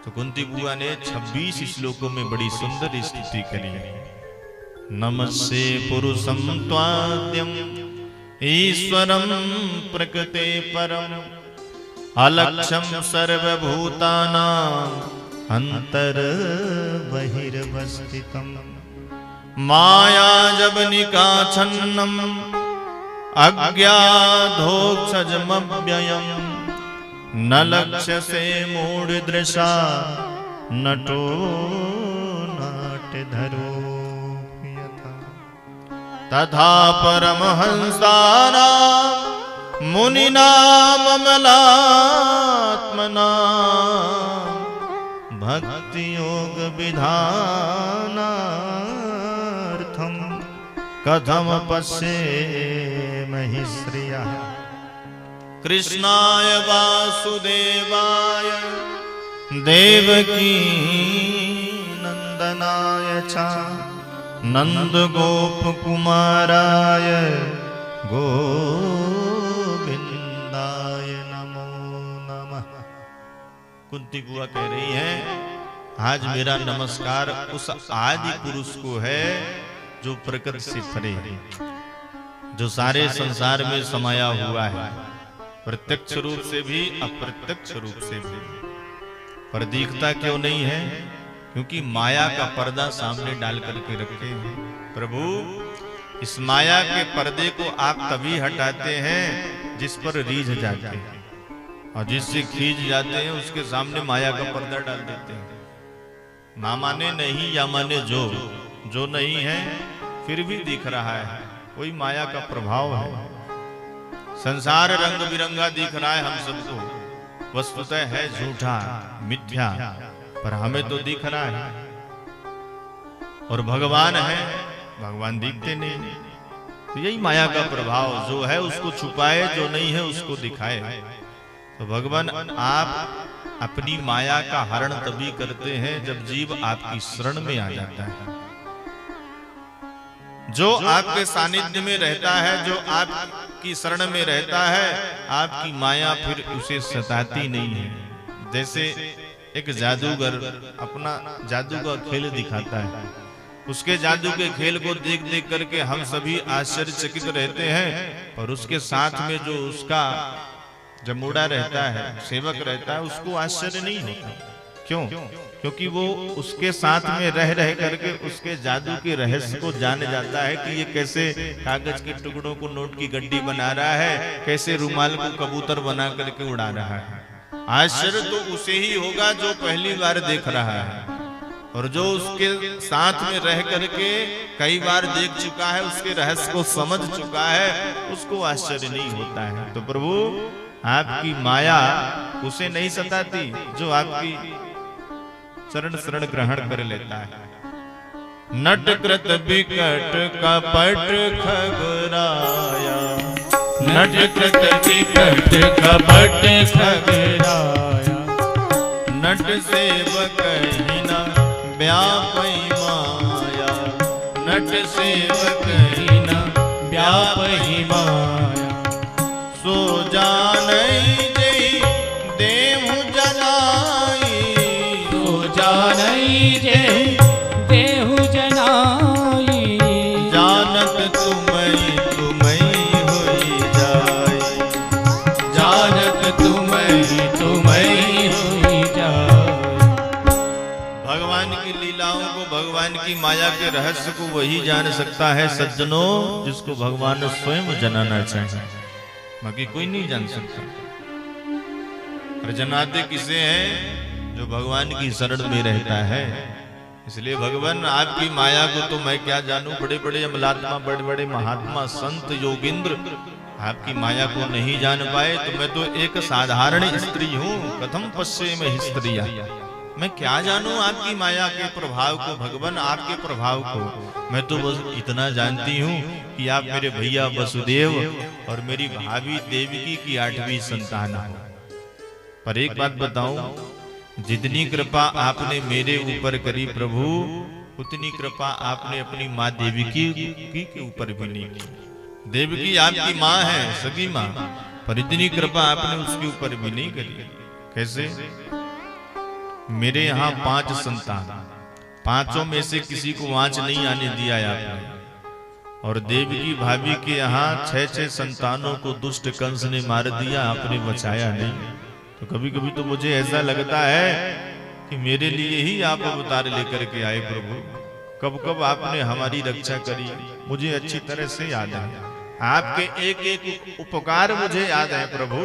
तो कुंती बुआ ने 26 श्लोकों में बड़ी सुंदर स्तुति करी है। नमस्ते पुरुषं त्वाद्यं ईश्वरं प्रकृते परम अलक्ष्यं सर्वभूतानां अंतर बहिर्वस्थितं माया जबनिकाच्छन्नं अज्ञाधोक्षजमव्ययम् न लक्ष्यसे मूढदृशा नटो नाट्यधरो यथा तथा परमहंसानां मुनिनां अमलात्मनां भक्ति योग विधानार्थं कथम पश्येमहि श्रियः कृष्णाय वासुदेवाय देवकी नंदनाय च नंद गोप कुमाराय गोविंदाय नमो नमः। कुंती बुआ कह रही है, आज मेरा नमस्कार उस आदि पुरुष को है जो प्रकृति से परे है, जो सारे संसार में समाया हुआ है, प्रत्यक्ष रूप से भी अप्रत्यक्ष रूप से भी। पर दिखता क्यों नहीं है? क्योंकि माया का पर्दा सामने डाल करके रखे हैं। प्रभु, इस माया के पर्दे को आप तभी हटाते हैं जिस पर रीझ जाते हैं, और जिससे खींच जाते हैं उसके सामने माया का पर्दा डाल देते हैं। ना माने नहीं या माने जो नहीं है फिर भी दिख रहा है, कोई माया का प्रभाव है। संसार रंग बिरंगा दिख रहा है हम सबको, वस्तुतः है झूठा मिथ्या, पर हमें तो दिख रहा है। और भगवान है, भगवान दिखते नहीं। तो यही माया का प्रभाव, जो है उसको छुपाए, जो नहीं है उसको दिखाए। तो भगवान, आप अपनी माया का हरण तभी करते हैं जब जीव आपकी शरण में आ जाता है। जो आपके सानिध्य में रहता है, जो आपकी शरण में रहता है, आपकी माया फिर उसे सताती नहीं है। जैसे एक जादूगर अपना जादू का खेल दिखाता है, उसके जादू के खेल को देख देख करके हम सभी आश्चर्यचकित रहते हैं, और उसके साथ में जो उसका जमूड़ा रहता है, सेवक रहता है, उसको आश्चर्य नहीं होता। क्यों? क्योंकि वो उसके साथ में रह रह करके उसके जादू के रहस्य को जान जाता है कि ये कैसे कागज के टुकड़ों को नोट की गड्डी बना रहा है, कैसे रुमाल को कबूतर बना करके उड़ा रहा है। आश्चर्य तो उसे ही होगा जो पहली बार देख रहा है, और जो उसके साथ में रह करके कई बार देख चुका है, उसके रहस्य को समझ चुका है, उसको आश्चर्य नहीं होता है। तो प्रभु, आपकी माया उसे नहीं सताती जो आपकी शरण शरण ग्रहण कर लेता है। नट कृत विकट कपट खगराया, नट कृत विकट कपट खगराया, नट सेवक ही न व्यापई माया, नट सेवक ही न व्यापई माया, सो जानई जय देहु जनाई, सो जानई जय देहु जनाई, जानत तुम्हें तुम्हें होई जाए, जानत तुम्हें तुम्हें होई जाए। भगवान की लीलाओं को, भगवान की माया के रहस्य को वही जान सकता है सज्जनों, जिसको भगवान स्वयं जनाना चाहे, बाकी कोई नहीं जान सकता। पर जनाते किसे हैं? जो भगवान की शरण में रहता है। इसलिए भगवान, आपकी माया को तो मैं क्या जानूं, बड़े बड़े अमलात्मा, बड़े बड़े महात्मा, संत, योगिंद्र आपकी माया को नहीं जान पाए, तो मैं तो एक साधारण स्त्री हूं। कथम पश्येमहि स्त्रियः, मैं क्या जानूं आपकी माया के प्रभाव को, भगवान आपके प्रभाव को। मैं तो बस इतना जानती हूँ कि आप मेरे भैया वसुदेव और मेरी भाभी देवकी की 8वीं संतान हो। पर एक बात बताऊं, जितनी कृपा आपने मेरे ऊपर करी प्रभु, उतनी कृपा आपने अपनी माँ देवकी के ऊपर भी नहीं की। देवकी आपकी माँ है, सगी माँ, पर इतनी कृपा आपने उसके ऊपर भी नहीं करी। कैसे? मेरे यहाँ 5 संतान, 5 में से किसी को आँच नहीं आने दिया आपने, और देवकी भाभी के यहाँ 6 संतानों को दुष्ट कंस ने मार दिया, आपने बचाया नहीं। तो कभी कभी तो मुझे ऐसा लगता है कि मेरे लिए ही आप अवतार लेकर के आए प्रभु। कब कब आपने हमारी रक्षा करी, मुझे अच्छी तरह से याद है। आपके एक एक उपकार मुझे याद है प्रभु।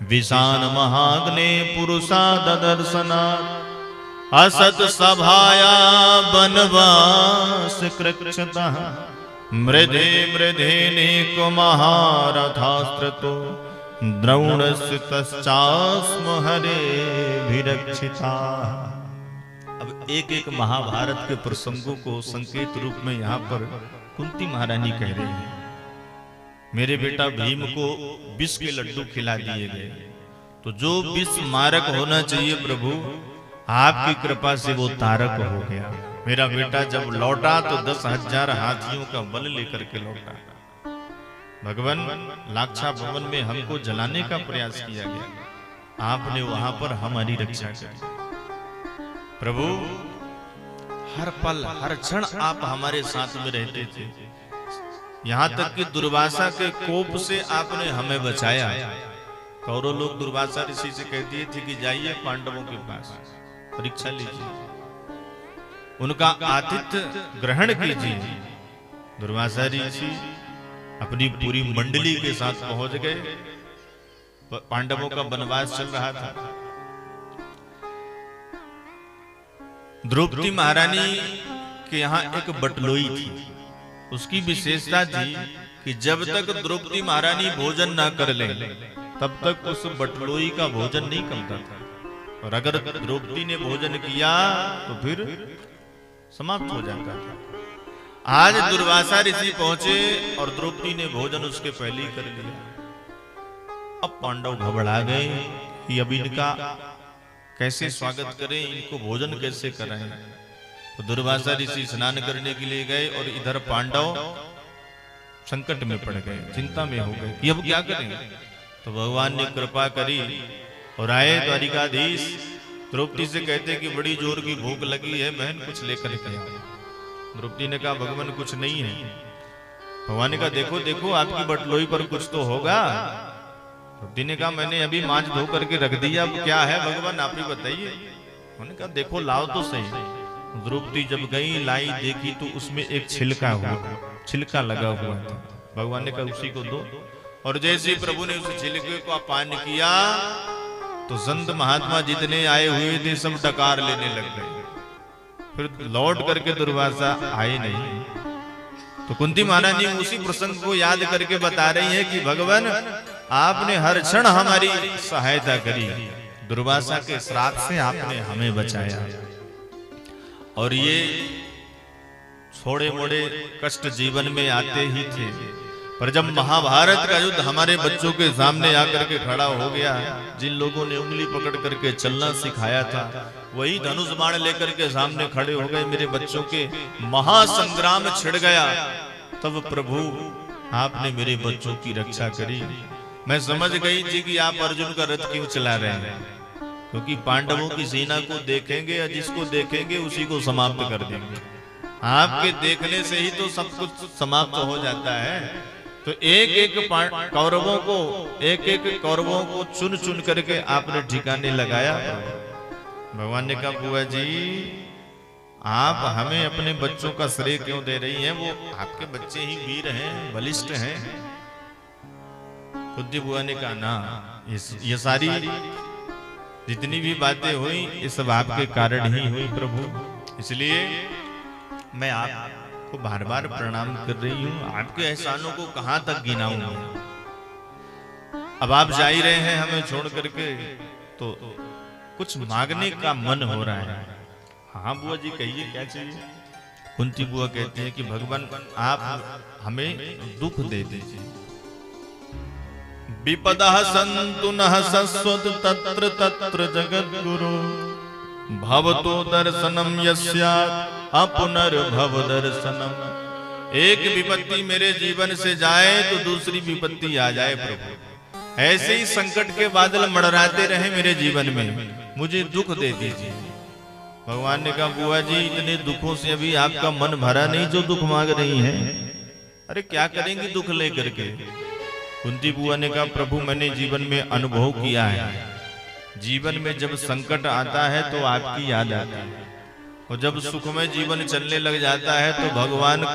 विशान महाग्ने पुरुषा ददर्शना, असत सभाया बनवास कृक्षता, मृदे मृदे नेको महारथास्त्रतो, द्रोणस्य तस्चास्म हरे विरक्षिता। अब एक एक महाभारत के प्रसंगों को संकेत रूप में यहाँ पर कुंती महारानी कह रही है। मेरे बेटा भीम को विष के लड्डू खिला दिए गए, तो जो विष मारक होना चाहिए प्रभु, आपकी कृपा से वो तारक हो गया। मेरा बेटा जब लौटा तो 10,000 हाथियों का बल लेकर के लौटा। भगवान लाक्षा भवन में हमको जलाने का प्रयास किया गया, आपने वहां पर हमारी रक्षा की प्रभु। हर पल हर क्षण आप हमारे साथ में रहते थे, यहाँ तक कि दुर्वासा के कोप से आपने हमें बचाया। कौरव लोग दुर्वासा ऋषि से कह दिए थे कि जाइए पांडवों के पास परीक्षा लीजिए, उनका आतिथ्य ग्रहण कीजिए। दुर्वासा ऋषि अपनी पूरी मंडली के साथ पहुंच गए। पांडवों का वनवास चल रहा था। द्रौपदी महारानी के यहाँ एक बटलोई थी। उसकी विशेषता थी कि जब तक द्रौपदी महारानी भोजन ना कर ले तब तक उस बटलोई का भोजन नहीं करता था, और अगर द्रौपदी ने भोजन किया तो फिर समाप्त हो जाता था। आज दुर्वासा ऋषि पहुंचे और द्रौपदी ने भोजन उसके पहले ही कर लिया। अब पांडव घबरा गए कि अब इनका कैसे स्वागत करें, इनको भोजन कैसे कराएं। तो दुर्वासा ऋषि स्नान करने के लिए गए और इधर पांडव संकट में पड़ गए, चिंता में हो गए कि अब क्या करें। तो भगवान ने कृपा करी और आए द्वारिकाधीश। द्रौपदी से कहते कि बड़ी जोर की भूख लगी है, बहन कुछ लेकर के आओ। द्रौपदी ने कहा भगवान कुछ नहीं है। भगवान ने कहा देखो देखो आपकी बटलोई पर कुछ तो होगा। द्रौपदी ने कहा मैंने अभी मांझ धो करके रख दिया, अब क्या है भगवान आप ही बताइए। उन्होंने कहा देखो लाओ तो सही। द्रौपदी जब गई लाई देखी तो उसमें एक छिलका लगा हुआ था। भगवान ने कहा उसी को दो, और जैसे ही प्रभु ने उस छिलके को पान किया तो संत महात्मा जितने आए हुए थे सब डकार लेने लग गए। फिर लौट करके दुर्वासा आए नहीं। तो कुंती महारानी उसी प्रसंग को याद करके बता रही है कि भगवान आपने हर क्षण हमारी सहायता करी, दुर्वासा के श्राप से आपने हमें बचाया। और ये थोड़े मोड़े कष्ट जीवन में आते ही थे, पर जब महाभारत का युद्ध हमारे बच्चों के सामने आकर के खड़ा हो गया, जिन लोगों ने उंगली पकड़ करके चलना सिखाया था वही धनुष बाण लेकर के सामने खड़े हो गए, मेरे बच्चों के महासंग्राम छिड़ गया। तब प्रभु आपने मेरे बच्चों की रक्षा करी। मैं समझ गई थी कि आप अर्जुन का रथ क्यों चला रहे हैं, क्योंकि पांडवों की सेना को देखेंगे या जिसको देखेंगे उसी को समाप्त कर देंगे। आपके देखने से ही तो सब कुछ समाप्त हो जाता है। तो एक एक कौरवों को चुन चुन करके आपने ठिकाने लगाया। भगवान ने कहा बुआ जी आप हमें अपने बच्चों का श्रेय क्यों दे रही हैं, वो आपके बच्चे ही वीर हैं, बलिष्ठ हैं। कुंती बुआ ने कहा ना, ये सारी जितनी भी बातें हुई ये सब आपके कारण ही हुई प्रभु, इसलिए मैं आपको बार बार प्रणाम कर रही हूँ। आपके एहसानों को कहाँ तक गिनाऊंगा। अब आप जा ही रहे हैं हमें छोड़ करके, तो कुछ मांगने का मन हो रहा है। हाँ बुआ जी कहिए क्या चाहिए। कुंती बुआ कहती है कि भगवान आप हमें दुख दे दीजिए। विपदः सन्तु नः शश्वत् तत्र तत्र जगद्गुरु, भवतो दर्शनम यस्यात् अपुनर्भव दर्शनम। एक विपत्ति मेरे जीवन से जाए तो दूसरी विपत्ति आ जाए प्रभु। ऐसे ही संकट के बादल मड़राते रहे मेरे जीवन में, मुझे दुख दे दीजिए। भगवान ने कहा बुआ जी इतने दुखों से अभी आपका मन भरा नहीं जो दुख मांग रही हैं। अरे क्या करेंगी दुख लेकर के। कुंती बुआ ने कहा प्रभु मैंने जीवन में अनुभव किया है, जीवन में जब संकट आता है तो आपकी याद आती है, और जब सुखमय जीवन चलने लग जाता है तो भगवान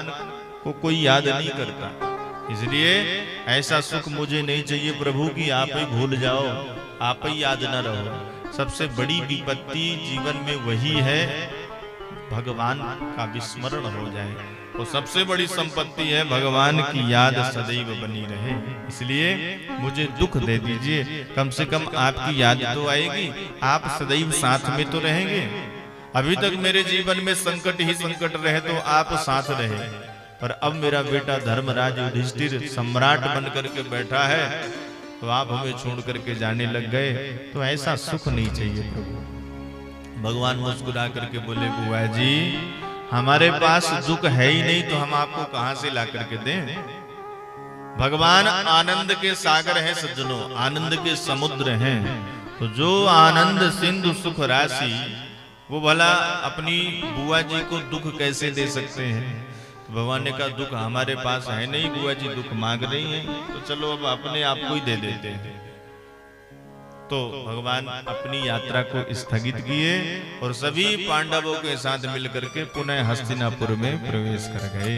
को कोई याद नहीं करता। इसलिए ऐसा सुख मुझे नहीं चाहिए प्रभु कि आप ही भूल जाओ, आप ही याद न रहो। सबसे बड़ी विपत्ति जीवन में वही है भगवान का विस्मरण हो जाए, वो सबसे बड़ी संपत्ति है भगवान की याद सदैव बनी रहे। इसलिए मुझे दुख दे दीजिए, कम से कम आपकी याद तो आएगी, आप सदैव साथ में तो रहेंगे। अभी तक मेरे जीवन में संकट ही संकट रहे तो आप साथ रहे, पर अब मेरा बेटा धर्मराज युधिष्ठिर सम्राट बन करके बैठा है तो आप हमें छोड़ करके जाने लग गए, तो ऐसा सुख नहीं चाहिए प्रभु। भगवान मुस्कुरा करके बोले बुआ जी हमारे पास दुख है ही नहीं तो हम आपको कहां से ला करके दें। भगवान आनंद के सागर हैं सज्जनों, आनंद के समुद्र हैं। तो जो आनंद सिंधु सुख राशि वो भला अपनी बुआ जी को दुख कैसे दे सकते हैं। तो भगवान ने कहा दुख हमारे पास है नहीं, बुआ जी दुख मांग रही हैं, तो चलो अब अपने आप को ही दे देते हैं। तो भगवान अपनी यात्रा को स्थगित किए और सभी पांडवों के साथ मिलकर के पुनः हस्तिनापुर में प्रवेश कर गए।